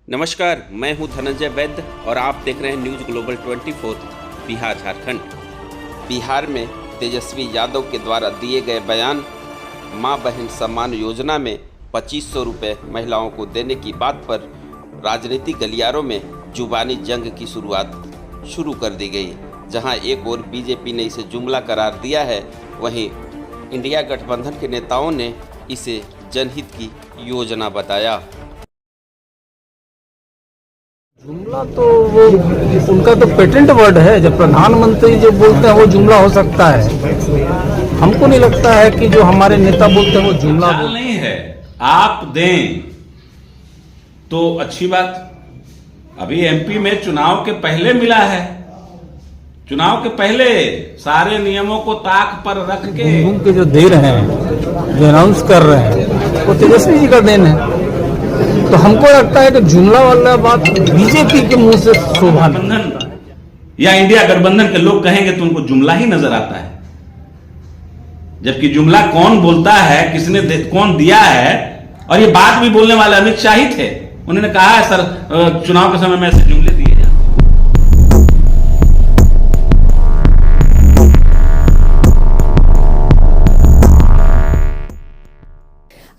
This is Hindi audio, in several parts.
नमस्कार, मैं हूं धनंजय वैद्य और आप देख रहे हैं न्यूज़ ग्लोबल 24 बिहार झारखंड। बिहार में तेजस्वी यादव के द्वारा दिए गए बयान मां बहन सम्मान योजना में 2500 रुपये महिलाओं को देने की बात पर राजनीतिक गलियारों में जुबानी जंग की शुरुआत शुरू कर दी गई। जहां एक ओर बीजेपी ने इसे जुमला करार दिया है, वहीं इंडिया गठबंधन के नेताओं ने इसे जनहित की योजना बताया। जुमला तो वो उनका तो पेटेंट वर्ड है। जब प्रधानमंत्री जो बोलते हैं वो जुमला हो सकता है। हमको नहीं लगता है कि जो हमारे नेता बोलते हैं वो जुमला नहीं है। आप दें तो अच्छी बात। अभी एमपी में चुनाव के पहले मिला है। चुनाव के पहले सारे नियमों को ताक पर रख के जो दे रहे हैं, जो अनाउंस कर रहे हैं, वो तेजस्वी जी का देन है। तो हमको लगता है कि जुमला वाला बात बीजेपी के मुंह से शोभा गठबंधन या इंडिया गठबंधन के लोग कहेंगे तो उनको जुमला ही नजर आता है। जबकि जुमला कौन बोलता है, किसने कौन दिया है, और ये बात भी बोलने वाले अमित शाह ही थे। उन्होंने कहा है सर चुनाव के समय में ऐसे जुमले दिए जाए।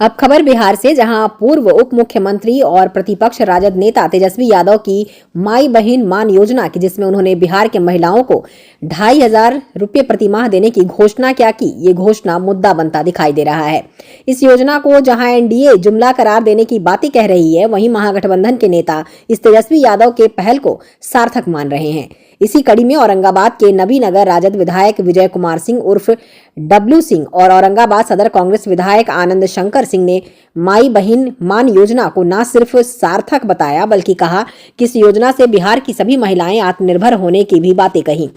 अब खबर बिहार से, जहां पूर्व उप मुख्यमंत्री और प्रतिपक्ष राजद नेता तेजस्वी यादव की माई बहन मान योजना की, जिसमें उन्होंने बिहार के महिलाओं को 2500 रुपये प्रति माह देने की घोषणा क्या की, ये घोषणा मुद्दा बनता दिखाई दे रहा है। इस योजना को जहां एनडीए जुमला करार देने की बातें कह रही है, वहीं महागठबंधन के नेता इस तेजस्वी यादव के पहल को सार्थक मान रहे हैं। इसी कड़ी में औरंगाबाद के नबीनगर राजद विधायक विजय कुमार सिंह उर्फ डब्लू सिंह और औरंगाबाद सदर कांग्रेस विधायक आनंद शंकर सिंह ने माई बहन मान योजना को न सिर्फ सार्थक बताया, बल्कि कहा कि इस योजना से बिहार की सभी महिलाएं आत्मनिर्भर होने की भी बातें कही।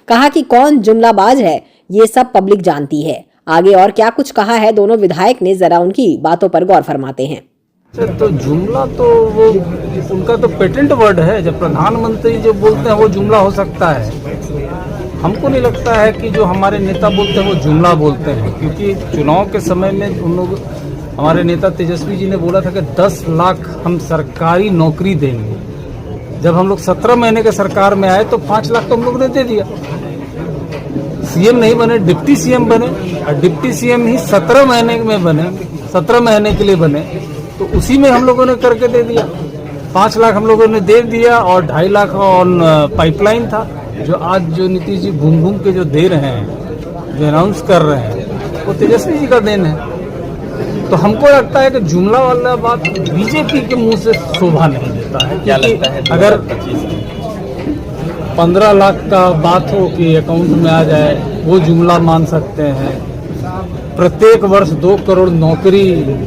कहा कि कौन जुमलाबाज है ये सब पब्लिक जानती है। आगे और क्या कुछ कहा है दोनों विधायक ने, जरा उनकी बातों पर गौर फरमाते हैं। तो जुमला तो वो उनका तो पेटेंट वर्ड है। जब प्रधानमंत्री जो बोलते हैं वो जुमला हो सकता है। हमको नहीं लगता है कि जो हमारे नेता बोलते हैं वो जुमला बोलते हैं, क्योंकि चुनाव के समय में उन लोग, हमारे नेता तेजस्वी जी ने बोला था कि 10 लाख हम सरकारी नौकरी देंगे। जब हम लोग 17 महीने के सरकार में आए तो 5 लाख तो हम लोग ने दे दिया। सीएम नहीं बने, डिप्टी सीएम बने, और डिप्टी सीएम ही 17 महीने में बने, 17 महीने के लिए बने, तो उसी में हम लोगों ने करके दे दिया। 5 लाख हम लोगों ने दे दिया और 2.5 लाख ऑन पाइपलाइन था। जो आज जो नीतीश जी घूम घूम के जो दे रहे हैं, जो अनाउंस कर रहे हैं, वो तेजस्वी जी का देन है। तो हमको लगता है कि जुमला वाला बात बीजेपी के मुंह से शोभा नहीं देता है। क्या लगता है अगर 15 लाख का बात हो कि अकाउंट में आ जाए, वो जुमला मान सकते हैं। प्रत्येक वर्ष 2 करोड़ नौकरी,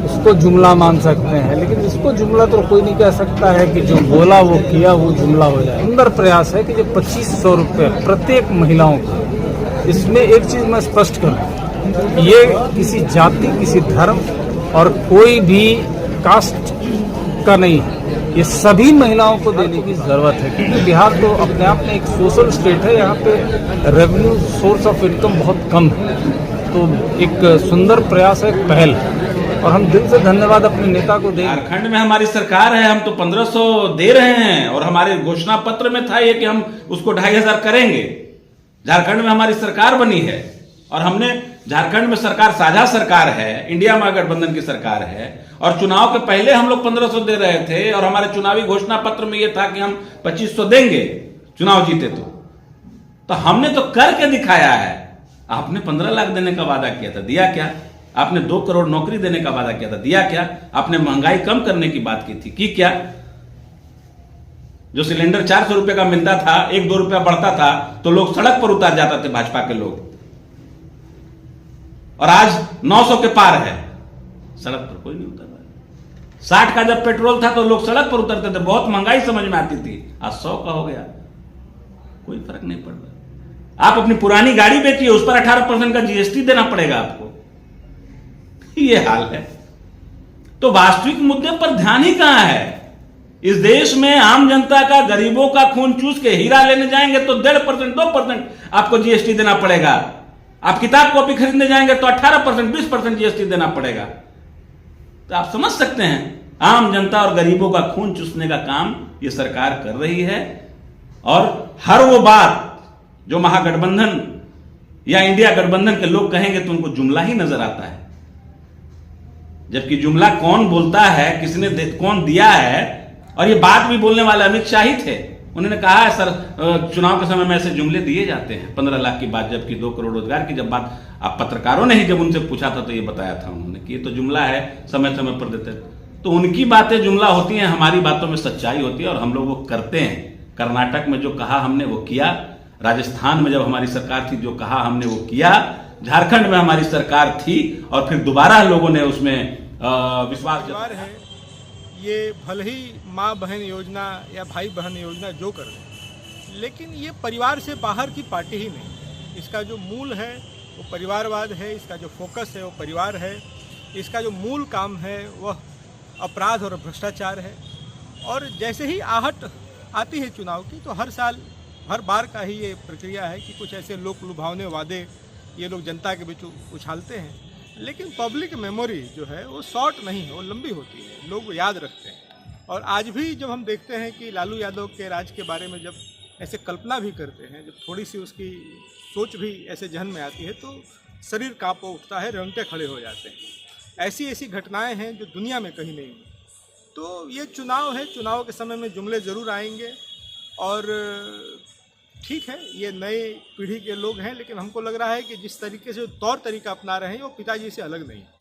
उसको जुमला मान सकते हैं। लेकिन इसको जुमला तो कोई नहीं कह सकता है कि जो बोला वो किया वो जुमला हो जाए। सुंदर प्रयास है कि जो 2500 रुपये प्रत्येक महिलाओं को। इसमें एक चीज मैं स्पष्ट करूं, ये किसी जाति, किसी धर्म और कोई भी कास्ट का नहीं है। ये सभी महिलाओं को देने की जरूरत है, क्योंकि बिहार तो अपने आप में एक सोशल स्टेट है। यहाँ पे रेवेन्यू सोर्स ऑफ इनकम बहुत कम है। तो एक सुंदर प्रयास है, पहल, और हम दिल से धन्यवाद अपने नेता को दें। झारखंड में हमारी सरकार है, हम तो 1500 दे रहे हैं, और हमारे घोषणा पत्र में था ये कि हम उसको 2500 करेंगे। झारखंड में हमारी सरकार बनी है, और हमने झारखंड में सरकार साझा सरकार है, इंडिया महागठबंधन की सरकार है, और चुनाव के पहले हम लोग 1500 दे रहे थे, और हमारे चुनावी घोषणा पत्र में यह था कि हम 2500 देंगे चुनाव जीते तो हमने तो करके दिखाया है। आपने 15 लाख देने का वादा किया था, दिया क्या? आपने 2 करोड़ नौकरी देने का वादा किया था, दिया क्या? आपने महंगाई कम करने की बात की थी, की क्या? जो सिलेंडर 400 रुपए का मिलता था, 1-2 रुपया बढ़ता था तो लोग सड़क पर उतार जाते थे, भाजपा के लोग, और आज 900 के पार है। सड़क पर कोई नहीं उतर रहा। 60 का जब पेट्रोल था तो लोग सड़क पर उतरते थे, बहुत महंगाई समझ में आती थी। आज 100 का हो गया, कोई फर्क नहीं पड़ रहा। आप अपनी पुरानी गाड़ी बेचिए, उस पर 18% का जीएसटी देना पड़ेगा आपको। ये हाल है। तो वास्तविक मुद्दे पर ध्यान ही कहां है? इस देश में आम जनता का, गरीबों का खून चूस के हीरा लेने जाएंगे तो 1.5%, 2% आपको जीएसटी देना पड़ेगा। आप किताब कॉपी खरीदने जाएंगे तो 18%, 20% जीएसटी देना पड़ेगा। तो आप समझ सकते हैं आम जनता और गरीबों का खून चूसने का काम ये सरकार कर रही है। और हर वो बात जो महागठबंधन या इंडिया गठबंधन के लोग कहेंगे तो उनको जुमला ही नजर आता है, जबकि जुमला कौन बोलता है, किसने कौन दिया है। और ये बात भी बोलने वाले अमित शाह ही थे। उन्होंने कहा है सर चुनाव के समय में ऐसे जुमले दिए जाते हैं 15 लाख की बात, जबकि 2 करोड़ रोजगार की जब बात आप पत्रकारों ने ही जब उनसे पूछा था तो ये बताया था उन्होंने कि ये तो जुमला है, समय समय पर देते। तो उनकी बातें जुमला होती हैं, हमारी बातों में सच्चाई होती है और हम लोग वो करते हैं। कर्नाटक में जो कहा हमने वो किया, राजस्थान में जब हमारी सरकार थी जो कहा हमने वो किया, झारखंड में हमारी सरकार थी और फिर दोबारा लोगों ने उसमें विश्वास जताया है। ये भले ही माँ बहन योजना या भाई बहन योजना जो कर रहे, लेकिन ये परिवार से बाहर की पार्टी ही नहीं है। इसका जो मूल है वो परिवारवाद है, इसका जो फोकस है वो परिवार है, इसका जो मूल काम है वह अपराध और भ्रष्टाचार है। और जैसे ही आहट आती है चुनाव की तो हर साल हर बार का ही ये प्रक्रिया है कि कुछ ऐसे लोक लुभावने वादे ये लोग जनता के बीच उछालते हैं, लेकिन पब्लिक मेमोरी जो है वो शॉर्ट नहीं है, वो लंबी होती है, लोग याद रखते हैं। और आज भी जब हम देखते हैं कि लालू यादव के राज के बारे में जब ऐसे कल्पना भी करते हैं, जब थोड़ी सी उसकी सोच भी ऐसे जहन में आती है तो शरीर काँप उठता है, रोंगटे खड़े हो जाते हैं। ऐसी ऐसी घटनाएं हैं जो दुनिया में कहीं नहीं हुई। तो ये चुनाव है, चुनाव के समय में जुमले ज़रूर आएंगे और ठीक है ये नए पीढ़ी के लोग हैं, लेकिन हमको लग रहा है कि जिस तरीके से तौर तरीका अपना रहे हैं वो पिताजी से अलग नहीं है।